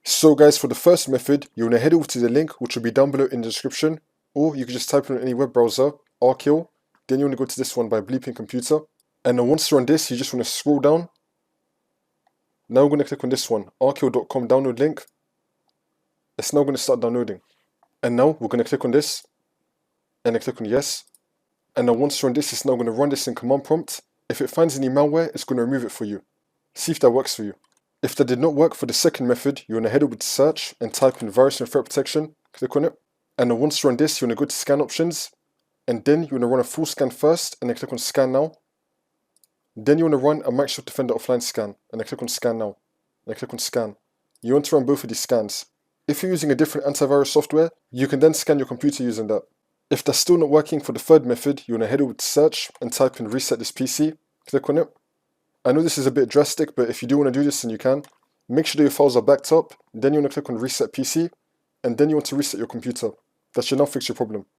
So guys, for the first method, you want to head over to the link which will be down below in the description, or you can just type in any web browser, Arkill, then you want to go to this one by bleeping computer, and then once you're on this, you just want to scroll down. Now we're going to click on this one, arkill.com download link. It's now going to start downloading. And now we're going to click on this, and then click on yes. And now once you're on this, it's now going to run this in command prompt. If it finds any malware, it's going to remove it for you. See if that works for you. If that did not work for the second method, you want to head over to search and type in virus and threat protection, click on it. And then once you're on this, you want to go to scan options, and then you want to run a full scan first, and then click on scan now. Then you want to run a Microsoft Defender offline scan, and then click on scan now, and then click on scan. You want to run both of these scans. If you're using a different antivirus software, you can then scan your computer using that. If that's still not working for the third method, you want to head over to search and type in reset this PC, click on it. I know this is a bit drastic, but if you do want to do this, then you can. Make sure that your files are backed up, then you want to click on reset PC, and then you want to reset your computer. That should now fix your problem.